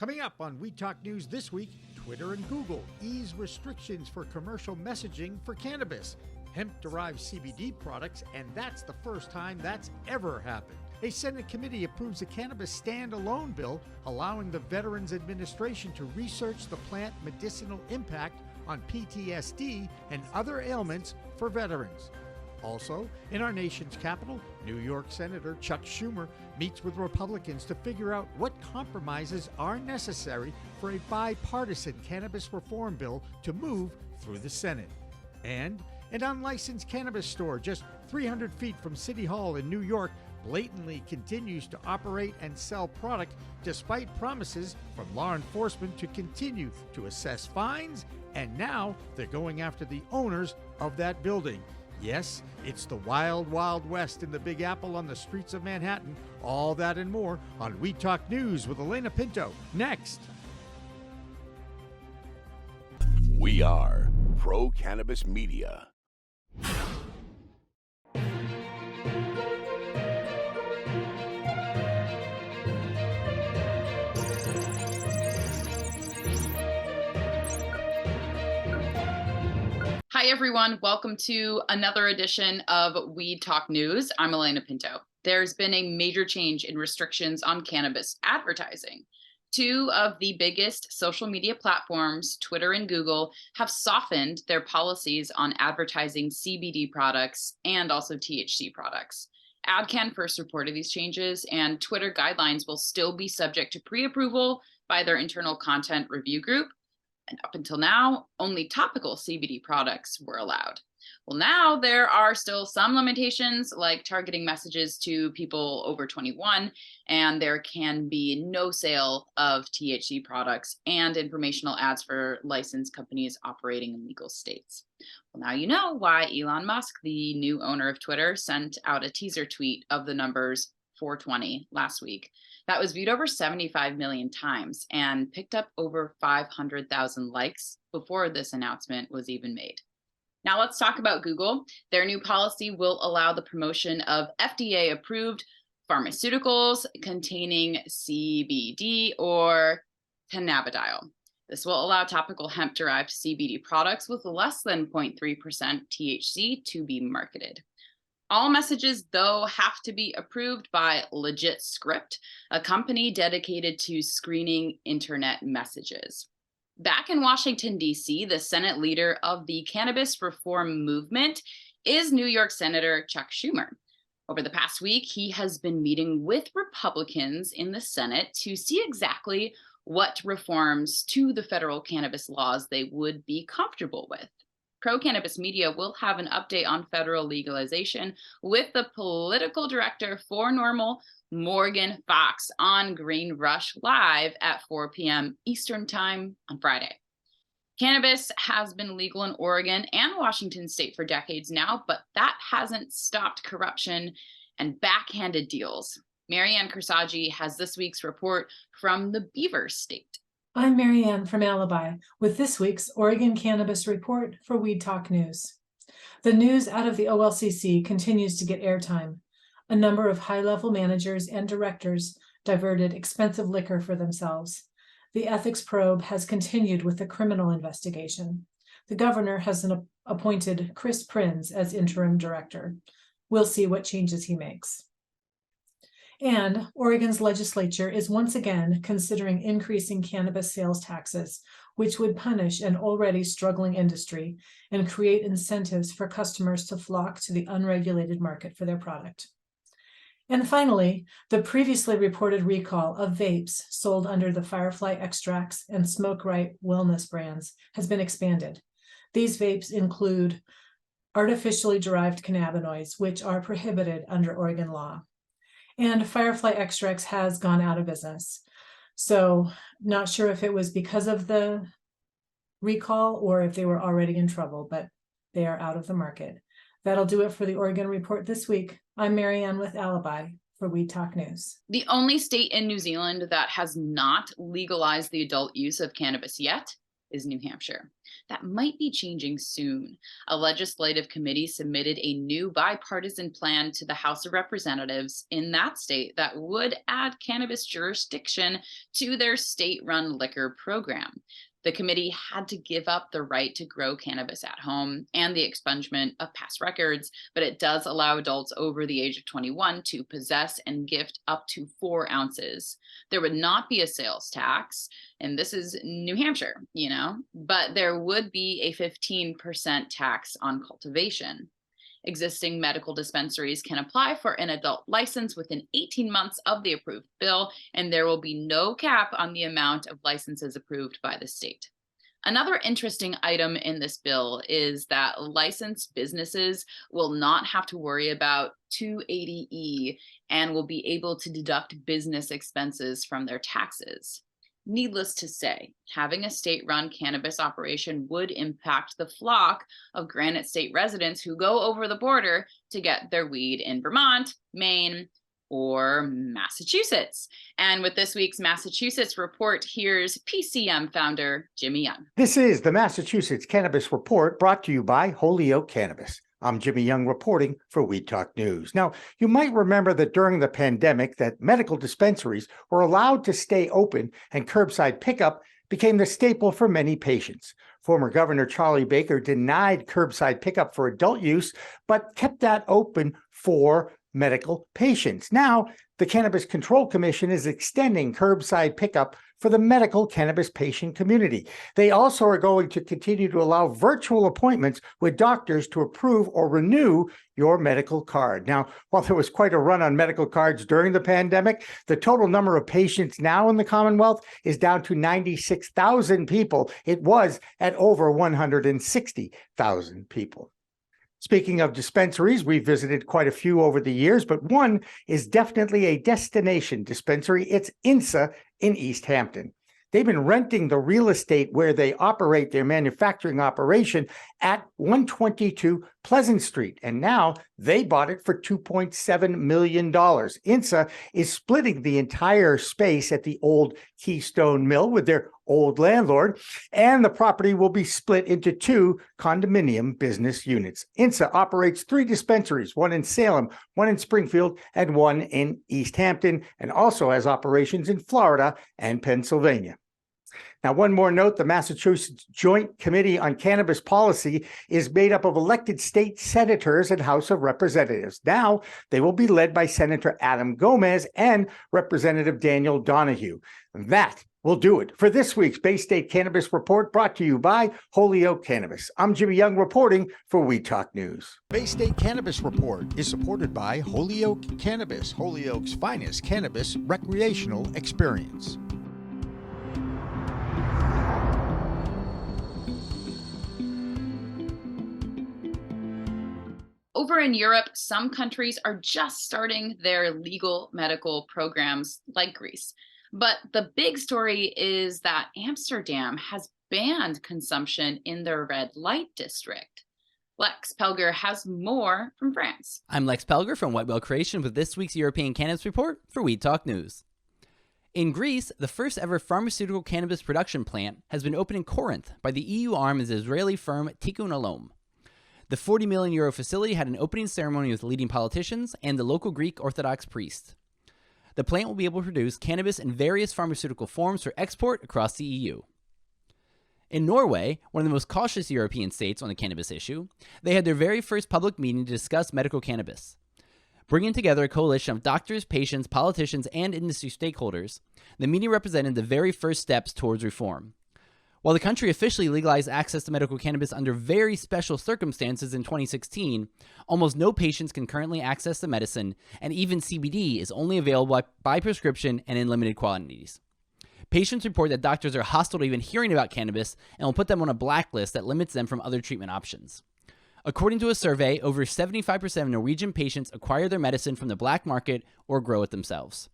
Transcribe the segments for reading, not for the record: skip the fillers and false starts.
Coming up on We Talk News this week, Twitter and Google ease restrictions for commercial messaging for cannabis, hemp-derived CBD products, and that's the first time that's ever happened. A Senate committee approves a cannabis standalone bill allowing the Veterans Administration to research the plant medicinal impact on PTSD and other ailments for veterans. Also, in our nation's capital, New York Senator Chuck Schumer meets with Republicans to figure out what compromises are necessary for a bipartisan cannabis reform bill to move through the Senate. And an unlicensed cannabis store just 300 feet from City Hall in New York blatantly continues to operate and sell product despite promises from law enforcement to continue to assess fines, and now they're going after the owners of that building. Yes, it's the wild, wild west in the Big Apple on the streets of Manhattan. All that and more on We Talk News with Elena Pinto. Next. We are Pro Cannabis Media. Hi, everyone. Welcome to another edition of We Talk News. I'm Elena Pinto. There's been a major change in restrictions on cannabis advertising. Two of the biggest social media platforms, Twitter and Google, have softened their policies on advertising CBD products and also THC products. AdCan first reported these changes, and Twitter guidelines will still be subject to pre-approval by their internal content review group. And up until now, only topical CBD products were allowed. Well, now there are still some limitations, like targeting messages to people over 21, and there can be no sale of THC products and informational ads for licensed companies operating in legal states. Well, now you know why Elon Musk, the new owner of Twitter, sent out a teaser tweet of the numbers 420 last week. That was viewed over 75 million times and picked up over 500,000 likes before this announcement was even made. Now let's talk about Google. Their new policy will allow the promotion of FDA-approved pharmaceuticals containing CBD or cannabidiol. This will allow topical hemp-derived CBD products with less than 0.3% THC to be marketed. All messages, though, have to be approved by Legit Script, a company dedicated to screening internet messages. Back in Washington, D.C., the Senate leader of the cannabis reform movement is New York Senator Chuck Schumer. Over the past week, he has been meeting with Republicans in the Senate to see exactly what reforms to the federal cannabis laws they would be comfortable with. Pro Cannabis Media will have an update on federal legalization with the political director for NORML, Morgan Fox, on Green Rush Live at 4 p.m. Eastern Time on Friday. Cannabis has been legal in Oregon and Washington state for decades now, but that hasn't stopped corruption and backhanded deals. Marianne Kersagi has this week's report from the Beaver State. I'm Marianne from Alibi with this week's Oregon Cannabis Report for We Talk News. The news out of the OLCC continues to get airtime. A number of high-level managers and directors diverted expensive liquor for themselves. The ethics probe has continued with the criminal investigation. The governor has appointed Chris Prinz as interim director. We'll see what changes he makes. And Oregon's legislature is once again considering increasing cannabis sales taxes, which would punish an already struggling industry and create incentives for customers to flock to the unregulated market for their product. And finally, the previously reported recall of vapes sold under the Firefly Extracts and Smoke Right Wellness brands has been expanded. These vapes include artificially derived cannabinoids, which are prohibited under Oregon law. And Firefly Extracts has gone out of business. So not sure if it was because of the recall or if they were already in trouble, but they are out of the market. That'll do it for the Oregon Report this week. I'm Marianne with Alibi for We Talk News. The only state in New Zealand that has not legalized the adult use of cannabis yet is New Hampshire. That might be changing soon. A legislative committee submitted a new bipartisan plan to the House of Representatives in that state that would add cannabis jurisdiction to their state-run liquor program. The committee had to give up the right to grow cannabis at home and the expungement of past records, but it does allow adults over the age of 21 to possess and gift up to 4 ounces. There would not be a sales tax, and this is New Hampshire, but there would be a 15% tax on cultivation. Existing medical dispensaries can apply for an adult license within 18 months of the approved bill, and there will be no cap on the amount of licenses approved by the state. Another interesting item in this bill is that licensed businesses will not have to worry about 280E and will be able to deduct business expenses from their taxes. Needless to say, having a state-run cannabis operation would impact the flock of Granite State residents who go over the border to get their weed in Vermont, Maine, or Massachusetts. And with this week's Massachusetts report, here's PCM founder Jimmy Young. This is the Massachusetts Cannabis Report, brought to you by Holyoke Cannabis. I'm Jimmy Young reporting for Weed Talk News. Now, you might remember that during the pandemic that medical dispensaries were allowed to stay open and curbside pickup became the staple for many patients. Former Governor Charlie Baker denied curbside pickup for adult use, but kept that open for medical patients. Now, the Cannabis Control Commission is extending curbside pickup for the medical cannabis patient community. They also are going to continue to allow virtual appointments with doctors to approve or renew your medical card. Now, while there was quite a run on medical cards during the pandemic, the total number of patients now in the Commonwealth is down to 96,000 people. It was at over 160,000 people. Speaking of dispensaries, we've visited quite a few over the years, but one is definitely a destination dispensary. It's INSA in East Hampton. They've been renting the real estate where they operate their manufacturing operation at 122 Pleasant Street, and now they bought it for $2.7 million. INSA is splitting the entire space at the old Keystone Mill with their old landlord, and the property will be split into 2 condominium business units. INSA operates 3 dispensaries, one in Salem, one in Springfield, and one in East Hampton, and also has operations in Florida and Pennsylvania. Now, one more note, the Massachusetts Joint Committee on Cannabis Policy is made up of elected state senators and House of Representatives. Now, they will be led by Senator Adam Gomez and Representative Daniel Donahue. That will do it for this week's Bay State Cannabis Report, brought to you by Holyoke Cannabis. I'm Jimmy Young reporting for Weed Talk News. Bay State Cannabis Report is supported by Holyoke Cannabis, Holyoke's finest cannabis recreational experience. Over in Europe, some countries are just starting their legal medical programs, like Greece. But the big story is that Amsterdam has banned consumption in their red light district. Lex Pelger has more from France. I'm Lex Pelger from White Whale Creation with this week's European Cannabis Report for Weed Talk News. In Greece, the first ever pharmaceutical cannabis production plant has been opened in Corinth by the EU arm of the Israeli firm Tikkun Olam. The €40 million facility had an opening ceremony with leading politicians and the local Greek Orthodox priest. The plant will be able to produce cannabis in various pharmaceutical forms for export across the EU. In Norway, one of the most cautious European states on the cannabis issue, they had their very first public meeting to discuss medical cannabis. Bringing together a coalition of doctors, patients, politicians, and industry stakeholders, the meeting represented the very first steps towards reform. While the country officially legalized access to medical cannabis under very special circumstances in 2016, almost no patients can currently access the medicine, and even CBD is only available by prescription and in limited quantities. Patients report that doctors are hostile to even hearing about cannabis and will put them on a blacklist that limits them from other treatment options. According to a survey, over 75% of Norwegian patients acquire their medicine from the black market or grow it themselves.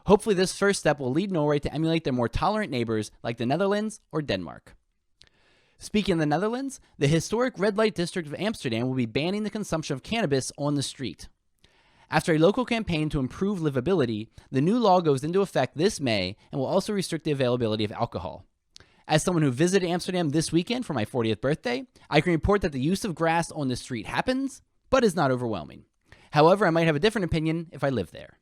Hopefully, this first step will lead Norway to emulate their more tolerant neighbors like the Netherlands or Denmark. Speaking of the Netherlands, the historic red light district of Amsterdam will be banning the consumption of cannabis on the street. After a local campaign to improve livability, the new law goes into effect this May and will also restrict the availability of alcohol. As someone who visited Amsterdam this weekend for my 40th birthday, I can report that the use of grass on the street happens, but is not overwhelming. However, I might have a different opinion if I live there.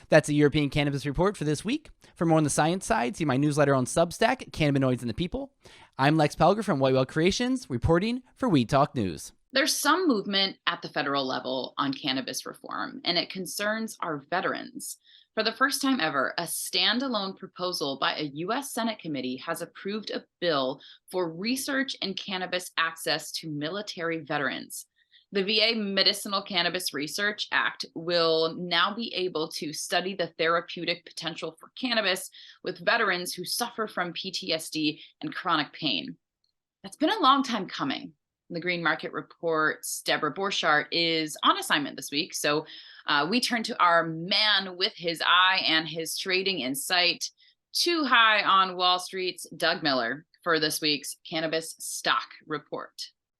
That's the European Cannabis Report for this week. For more on the science side, see my newsletter on Substack, Cannabinoids and the People. I'm Lex Pelger from Whitewell Creations, reporting for Weed Talk News. There's some movement at the federal level on cannabis reform, and it concerns our veterans. For the first time ever, a standalone proposal by a U.S. Senate committee has approved a bill for research and cannabis access to military veterans. The VA Medicinal Cannabis Research Act will now be able to study the therapeutic potential for cannabis with veterans who suffer from PTSD and chronic pain. That's been a long time coming. The Green Market Report's Deborah Borchardt is on assignment this week, so we turn to our man with his eye and his trading insight, too high on Wall Street's Doug Miller, for this week's Cannabis Stock Report.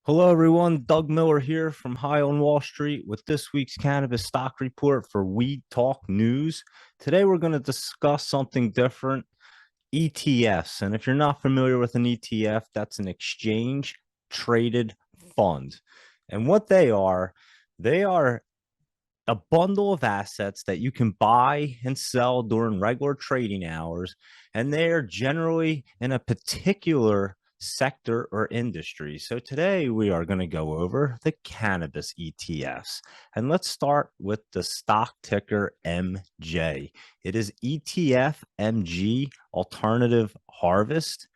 Hello, everyone. Doug Miller here from High on Wall Street with this week's Cannabis Stock Report for Weed Talk News. Today, we're going to discuss something different, ETFs. And if you're not familiar with an ETF, that's an exchange traded fund. And what they are a bundle of assets that you can buy and sell during regular trading hours. And they are generally in a particular sector or industry. So today we are going to go over the cannabis ETFs. And let's start with the stock ticker MJ. It is ETF MG Alternative Harvest.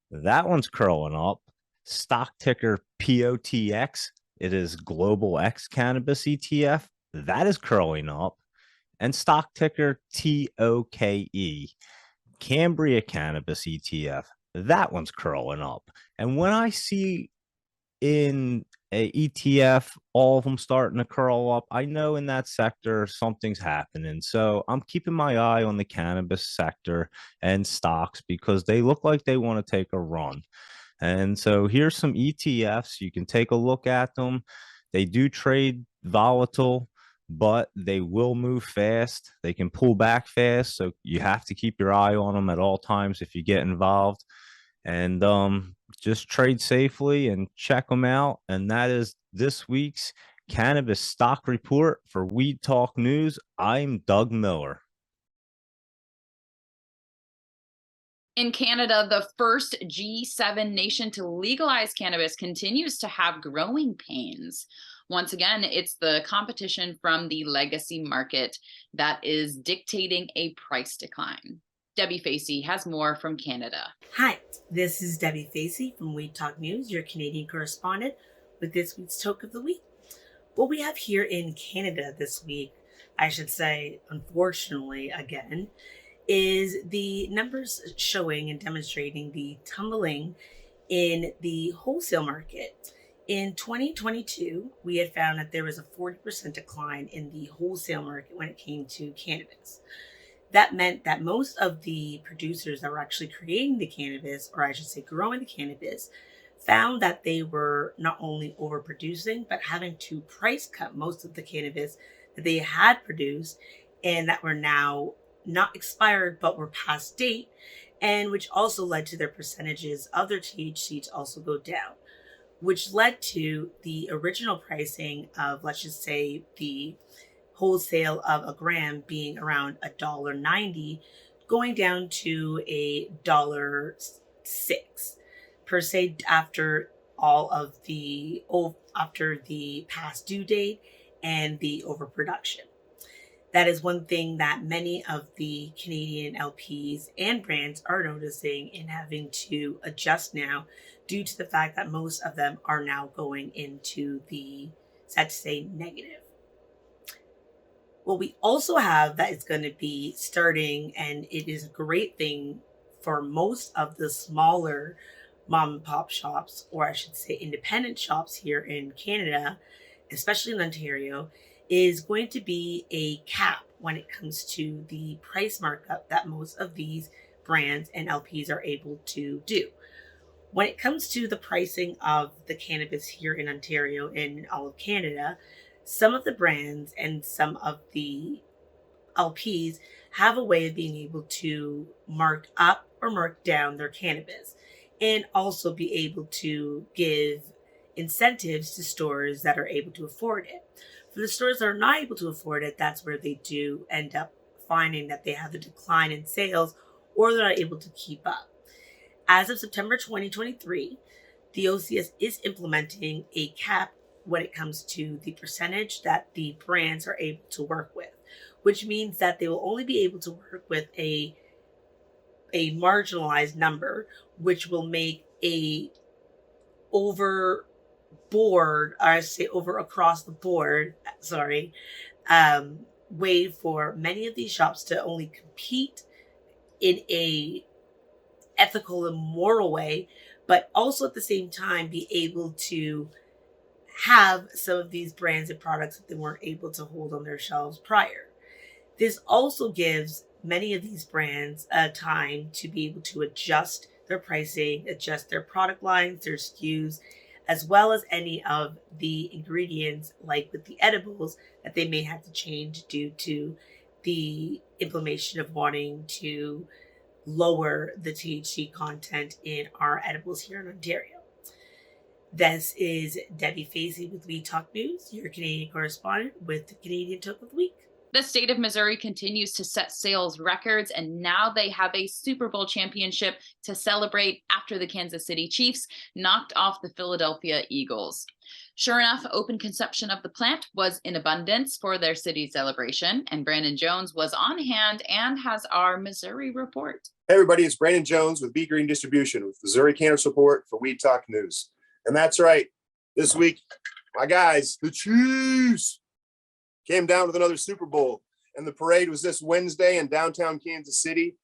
That one's curling up. Stock ticker POTX. It is Global X Cannabis ETF. That is curling up. And stock ticker TOKE. Cambria Cannabis ETF. That one's curling up. And when I see in a ETF, all of them starting to curl up, I know in that sector something's happening. So I'm keeping my eye on the cannabis sector and stocks because they look like they want to take a run. And so here's some ETFs. You can take a look at them. They do trade volatile, but they will move fast. They can pull back fast. So you have to keep your eye on them at all times if you get involved. And just trade safely and check them out. And that is this week's Cannabis Stock Report for Weed Talk News. I'm Doug Miller. In Canada, the first G7 nation to legalize cannabis continues to have growing pains. Once again, it's the competition from the legacy market that is dictating a price decline. Debbie Facey has more from Canada. Hi, this is Debbie Facey from Weed Talk News, your Canadian correspondent, with this week's Toke of the Week. What we have here in Canada this week, I should say, unfortunately, again, is the numbers showing and demonstrating the tumbling in the wholesale market. In 2022, we had found that there was a 40% decline in the wholesale market when it came to cannabis. That meant that most of the producers that were actually creating the cannabis, or I should say growing the cannabis, found that they were not only overproducing, but having to price cut most of the cannabis that they had produced and that were now not expired, but were past date, and which also led to their percentages of their THC to also go down, which led to the original pricing of, let's just say, the wholesale of a gram being around $1.90, going down to $1.06 per se after the past due date and the overproduction. That is one thing that many of the Canadian LPs and brands are noticing and having to adjust now due to the fact that most of them are now going into the, sad to say, negative. What we also have that is going to be starting, and it is a great thing for most of the smaller mom and pop shops, or I should say independent shops here in Canada, especially in Ontario, is going to be a cap when it comes to the price markup that most of these brands and LPs are able to do. When it comes to the pricing of the cannabis here in Ontario and all of Canada, some of the brands and some of the LPs have a way of being able to mark up or mark down their cannabis, and also be able to give incentives to stores that are able to afford it. For the stores that are not able to afford it, that's where they do end up finding that they have a decline in sales or they're not able to keep up. As of September 2023, the OCS is implementing a cap when it comes to the percentage that the brands are able to work with, which means that they will only be able to work with a marginalized number, which will make a over across the board, way for many of these shops to only compete in a ethical and moral way, but also at the same time be able to have some of these brands and products that they weren't able to hold on their shelves prior. This also gives many of these brands a time to be able to adjust their pricing, adjust their product lines, their SKUs, as well as any of the ingredients, like with the edibles, that they may have to change due to the implementation of wanting to lower the THC content in our edibles here in Ontario. This is Debbie Facey with We Talk News, your Canadian correspondent with the Canadian Toke of the Week. The state of Missouri continues to set sales records, and now they have a Super Bowl championship to celebrate after the Kansas City Chiefs knocked off the Philadelphia Eagles. Sure enough, open consumption of the plant was in abundance for their city celebration, and Brandon Jones was on hand and has our Missouri report. Hey everybody, it's Brandon Jones with B Green Distribution with Missouri Cannabis Report for Weed Talk News. And that's right, this week, my guys, the Chiefs, came down with another Super Bowl. And the parade was this Wednesday in downtown Kansas City.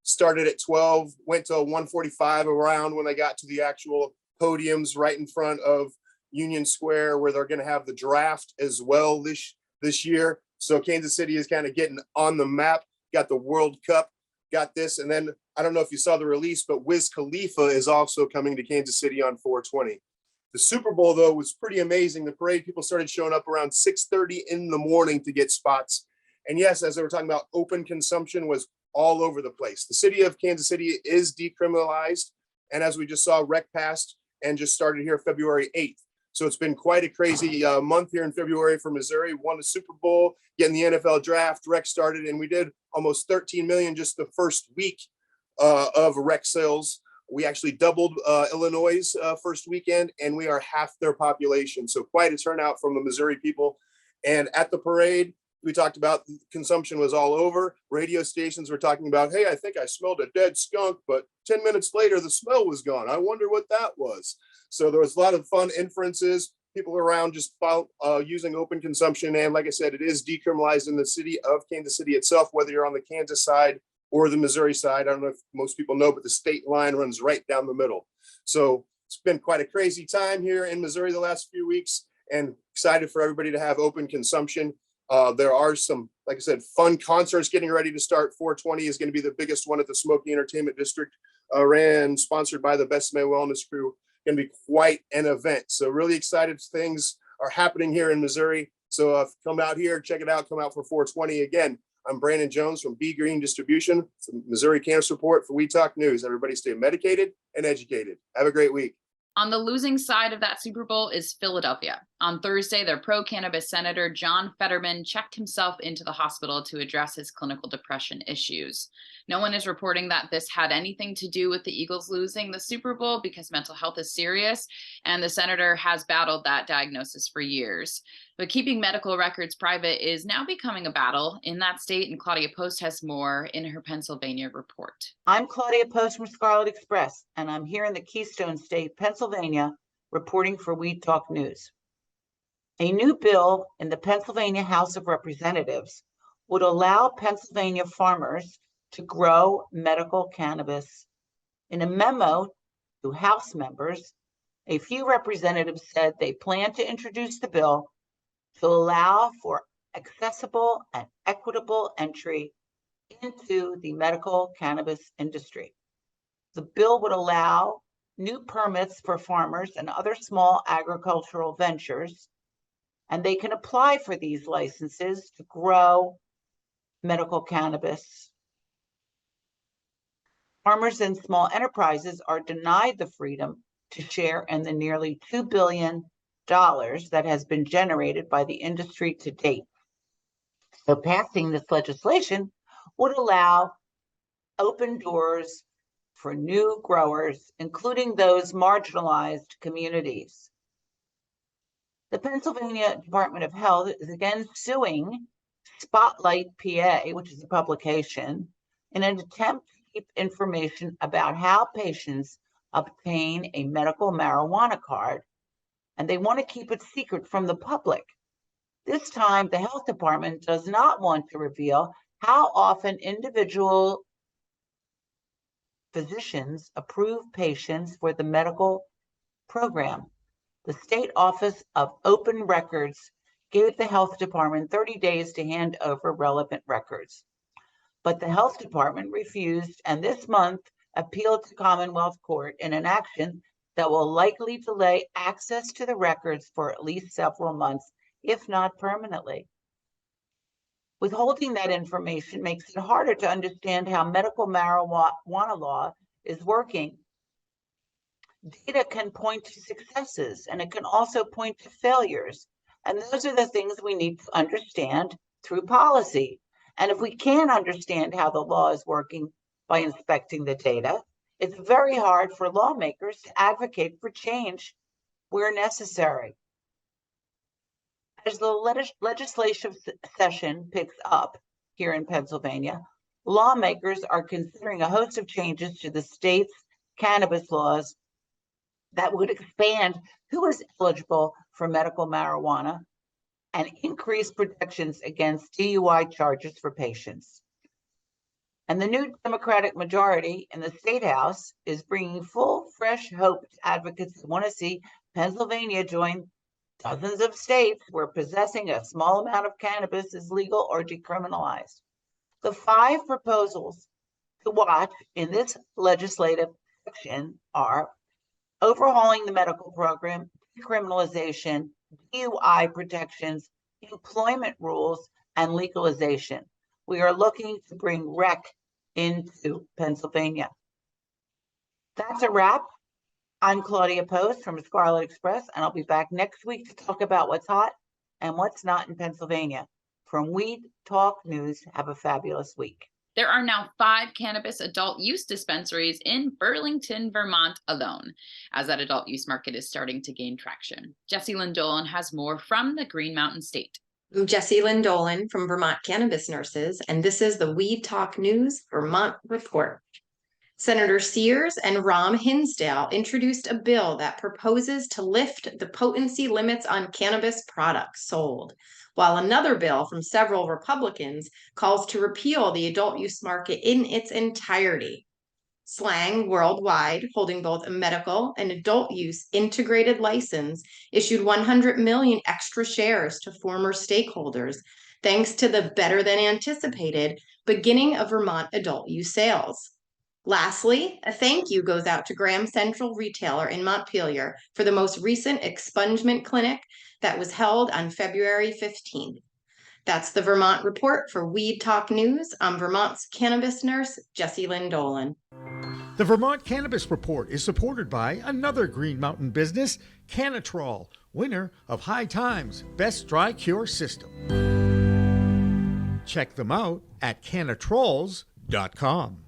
Started at 12, went to 1:45 around when they got to the actual podiums right in front of Union Square, where they're going to have the draft as well this year. So Kansas City is kind of getting on the map, got the World Cup, got this. And then I don't know if you saw the release, but Wiz Khalifa is also coming to Kansas City on 4/20. The Super Bowl, though, was pretty amazing. The parade, people started showing up around 6:30 in the morning to get spots. And yes, as they were talking about, open consumption was all over the place. The city of Kansas City is decriminalized. And as we just saw, rec passed and just started here February 8th. So it's been quite a crazy month here in February for Missouri. Won the Super Bowl, getting the NFL draft, rec started, and we did almost 13 million just the first week of rec sales. We actually doubled Illinois' first weekend, and we are half their population. So quite a turnout from the Missouri people. And at the parade, we talked about consumption was all over. Radio stations were talking about, hey, I think I smelled a dead skunk, but 10 minutes later, the smell was gone. I wonder what that was. So there was a lot of fun inferences, people around just using open consumption. And like I said, it is decriminalized in the city of Kansas City itself, whether you're on the Kansas side or the Missouri side. I don't know if most people know, but the state line runs right down the middle. So it's been quite a crazy time here in Missouri the last few weeks, and excited for everybody to have open consumption. There are some, like I said, fun concerts getting ready to start. 420 is going to be the biggest one at the Smoky Entertainment District, sponsored by the Best Man Wellness Crew. Going to be quite an event. So really excited things are happening here in Missouri. So come out here, check it out, come out for 420. Again, I'm Brandon Jones from B Green Distribution, Missouri Cannabis Report for We Talk News. Everybody stay medicated and educated. Have a great week. On the losing side of that Super Bowl is Philadelphia. On Thursday, their pro-cannabis senator, John Fetterman, checked himself into the hospital to address his clinical depression issues. No one is reporting that this had anything to do with the Eagles losing the Super Bowl, because mental health is serious, and the senator has battled that diagnosis for years. But keeping medical records private is now becoming a battle in that state, and Claudia Post has more in her Pennsylvania report. I'm Claudia Post from Scarlet Express, and I'm here in the Keystone State, Pennsylvania, reporting for We Talk News. A new bill in the Pennsylvania House of Representatives would allow Pennsylvania farmers to grow medical cannabis. In a memo to House members, a few representatives said they plan to introduce the bill to allow for accessible and equitable entry into the medical cannabis industry. The bill would allow new permits for farmers and other small agricultural ventures, and they can apply for these licenses to grow medical cannabis. Farmers and small enterprises are denied the freedom to share in the nearly $2 billion that has been generated by the industry to date. So passing this legislation would allow open doors for new growers, including those marginalized communities. The Pennsylvania Department of Health is again suing Spotlight PA, which is a publication, in an attempt to keep information about how patients obtain a medical marijuana card, and they want to keep it secret from the public. This time, the health department does not want to reveal how often individual physicians approve patients for the medical program. The State Office of Open Records gave the health department 30 days to hand over relevant records. But the health department refused, and this month appealed to Commonwealth Court in an action that will likely delay access to the records for at least several months, if not permanently. Withholding that information makes it harder to understand how medical marijuana law is working. Data can point to successes, and it can also point to failures. And those are the things we need to understand through policy. And if we can't understand how the law is working by inspecting the data, it's very hard for lawmakers to advocate for change where necessary. As the legislative session picks up here in Pennsylvania, lawmakers are considering a host of changes to the state's cannabis laws that would expand who is eligible for medical marijuana and increase protections against DUI charges for patients. And the new Democratic majority in the State House is bringing full, fresh hope to advocates who want to see Pennsylvania join dozens of states where possessing a small amount of cannabis is legal or decriminalized. The 5 proposals to watch in this legislative section are overhauling the medical program, decriminalization, DUI protections, employment rules, and legalization. We are looking to bring rec into Pennsylvania. That's a wrap. I'm Claudia Post from Scarlet Express, and I'll be back next week to talk about what's hot and what's not in Pennsylvania. From Weed Talk News, have a fabulous week. There are now 5 cannabis adult use dispensaries in Burlington, Vermont alone, as that adult use market is starting to gain traction. Jessie Lynn Dolan has more from the Green Mountain State. I'm Jessie Lynn Dolan from Vermont Cannabis Nurses, and this is the Weed Talk News Vermont Report. Senator Sears and Rahm Hinsdale introduced a bill that proposes to lift the potency limits on cannabis products sold, while another bill from several Republicans calls to repeal the adult use market in its entirety. Slang Worldwide, holding both a medical and adult use integrated license, issued 100 million extra shares to former stakeholders, thanks to the better than anticipated beginning of Vermont adult use sales. Lastly, a thank you goes out to Graham Central Retailer in Montpelier for the most recent expungement clinic that was held on February 15th. That's the Vermont Report for Weed Talk News. I'm Vermont's cannabis nurse, Jessie Lynn Dolan. The Vermont Cannabis Report is supported by another Green Mountain business, Cannatrol, winner of High Times Best Dry Cure System. Check them out at cannatrols.com.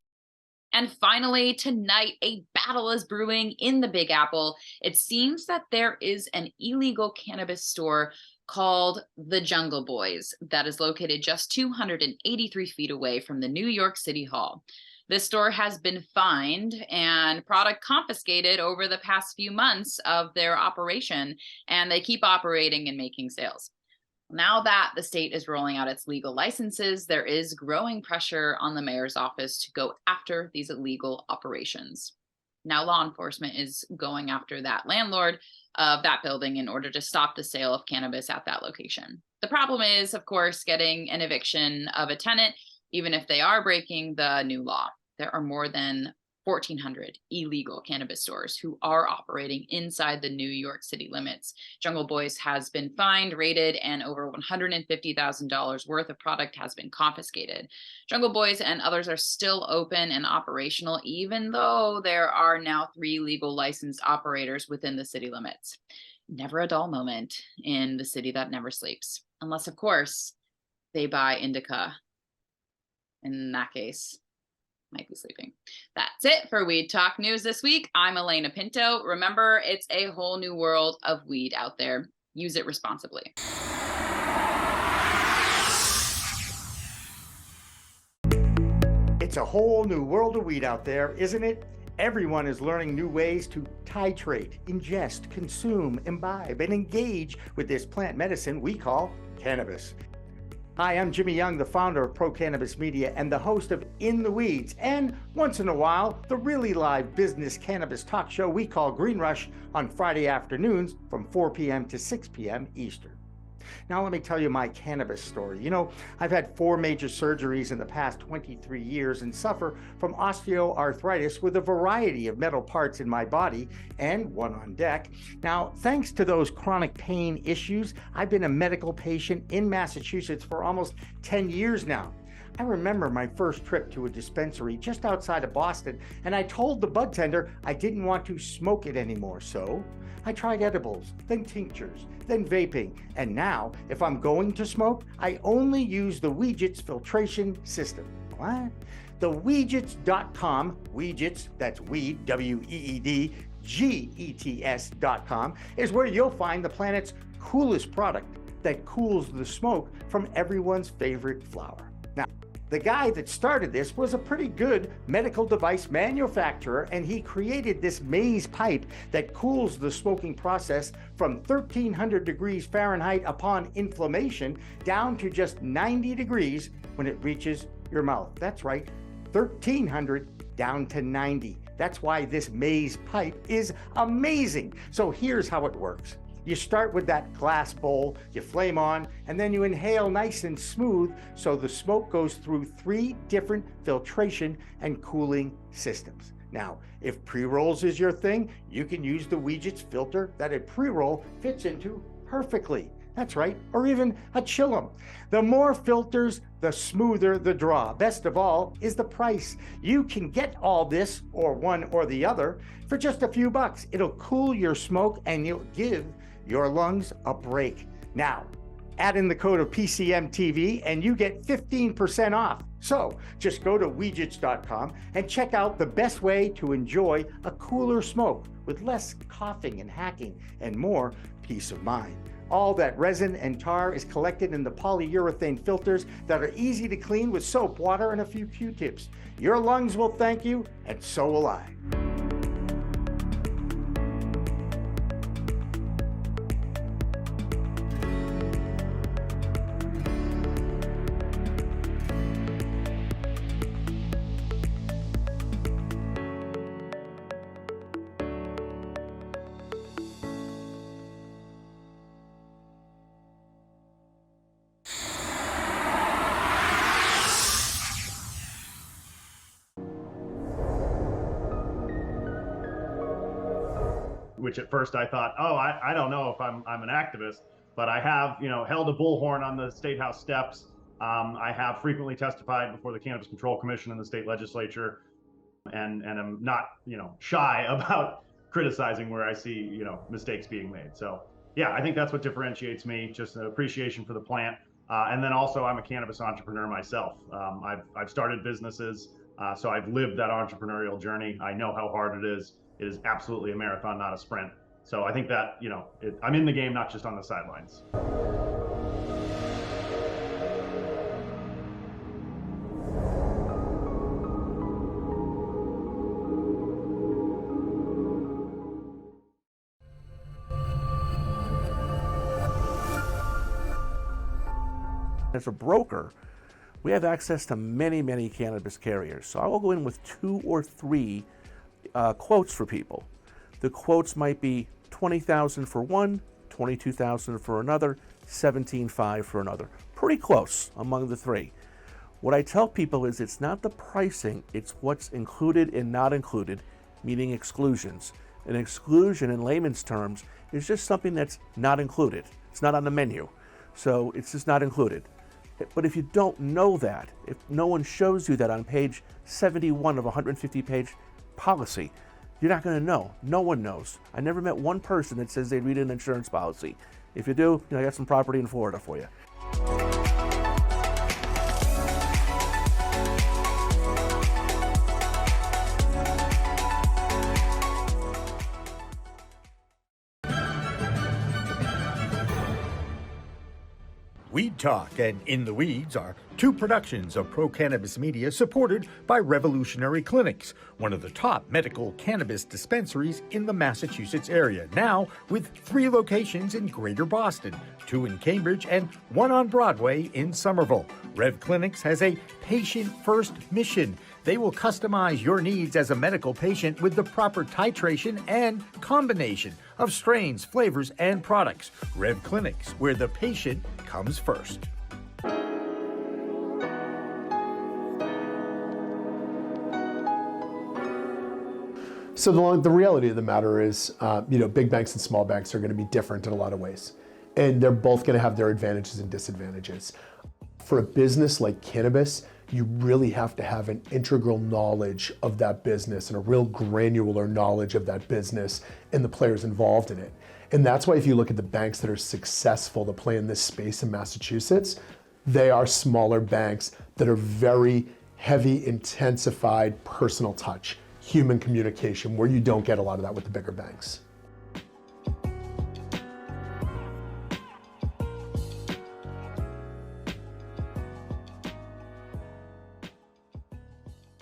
And finally, tonight, a battle is brewing in the Big Apple. It seems that there is an illegal cannabis store called the Jungle Boys that is located just 283 feet away from the New York City Hall. This store has been fined and product confiscated over the past few months of their operation, and they keep operating and making sales. Now that the state is rolling out its legal licenses, there is growing pressure on the mayor's office to go after these illegal operations. Now law enforcement is going after that landlord of that building in order to stop the sale of cannabis at that location. The problem is, of course, getting an eviction of a tenant, even if they are breaking the new law. There are more than 1,400 illegal cannabis stores who are operating inside the New York City limits. Jungle Boys has been fined, raided, and over $150,000 worth of product has been confiscated. Jungle Boys and others are still open and operational, even though there are now 3 legal licensed operators within the city limits. Never a dull moment in the city that never sleeps, unless, of course, they buy indica. In that case, might be sleeping. That's it for Weed Talk News this week. I'm Elena Pinto. Remember, it's a whole new world of weed out there. Use it responsibly. It's a whole new world of weed out there, isn't it? Everyone is learning new ways to titrate, ingest, consume, imbibe, and engage with this plant medicine we call cannabis. Hi, I'm Jimmy Young, the founder of Pro Cannabis Media and the host of In the Weeds, and once in a while, the really live business cannabis talk show we call Green Rush on Friday afternoons from 4 p.m. to 6 p.m. Eastern. Now let me tell you my cannabis story. You know, I've had 4 major surgeries in the past 23 years and suffer from osteoarthritis with a variety of metal parts in my body and one on deck. Now, thanks to those chronic pain issues, I've been a medical patient in Massachusetts for almost 10 years now. I remember my first trip to a dispensary just outside of Boston, and I told the bud tender I didn't want to smoke it anymore, so I tried edibles, then tinctures, then vaping, and now, if I'm going to smoke, I only use the Weedgets filtration system. What? The Weedgets.com, Weedgets, that's weed, W-E-E-D, G-E-T-S.com, is where you'll find the planet's coolest product that cools the smoke from everyone's favorite flower. Now, the guy that started this was a pretty good medical device manufacturer, and he created this maze pipe that cools the smoking process from 1,300 degrees Fahrenheit upon inflammation down to just 90 degrees when it reaches your mouth. That's right, 1,300 down to 90. That's why this maze pipe is amazing. So here's how it works. You start with that glass bowl, you flame on, and then you inhale nice and smooth so the smoke goes through 3 different filtration and cooling systems. Now, if pre-rolls is your thing, you can use the Weedgets filter that a pre-roll fits into perfectly. That's right, or even a chillum. The more filters, the smoother the draw. Best of all is the price. You can get all this, or one or the other, for just a few bucks. It'll cool your smoke and you'll give your lungs a break. Now, add in the code of PCMTV and you get 15% off. So just go to Weedgets.com and check out the best way to enjoy a cooler smoke with less coughing and hacking and more peace of mind. All that resin and tar is collected in the polyurethane filters that are easy to clean with soap, water, and a few Q-tips. Your lungs will thank you, and so will I. Which at first I thought, oh, I don't know if I'm an activist, but I have, held a bullhorn on the State House steps. I have frequently testified before the Cannabis Control Commission in the state legislature, and I'm not, shy about criticizing where I see, mistakes being made. So yeah, I think that's what differentiates me, just an appreciation for the plant. And then also I'm a cannabis entrepreneur myself. I've started businesses, so I've lived that entrepreneurial journey. I know how hard it is. It is absolutely a marathon, not a sprint. So I think that, I'm in the game, not just on the sidelines. As a broker, we have access to many, many cannabis carriers. So I will go in with 2 or 3 quotes for people. The quotes might be $20,000 for one, $22,000 for another, $17,500 for another. Pretty close among the 3. What I tell people is it's not the pricing, it's what's included and not included, meaning exclusions. An exclusion in layman's terms is just something that's not included. It's not on the menu, so it's just not included. But if you don't know that, if no one shows you that on page 71 of a 150-page policy, you're not going to know. No one knows. I never met one person that says they read an insurance policy. If you do, I got some property in Florida for you. Weed Talk and In the Weeds are two productions of Pro Cannabis Media supported by Revolutionary Clinics, one of the top medical cannabis dispensaries in the Massachusetts area, now with 3 locations in Greater Boston, 2 in Cambridge and 1 on Broadway in Somerville. Rev Clinics has a patient-first mission. They will customize your needs as a medical patient with the proper titration and combination of strains, flavors, and products. Rev Clinics, where the patient comes first. So the reality of the matter is, big banks and small banks are going to be different in a lot of ways. And they're both going to have their advantages and disadvantages. For a business like cannabis, you really have to have an integral knowledge of that business and a real granular knowledge of that business and the players involved in it. And that's why if you look at the banks that are successful to play in this space in Massachusetts, they are smaller banks that are very heavy, intensified personal touch, human communication, where you don't get a lot of that with the bigger banks.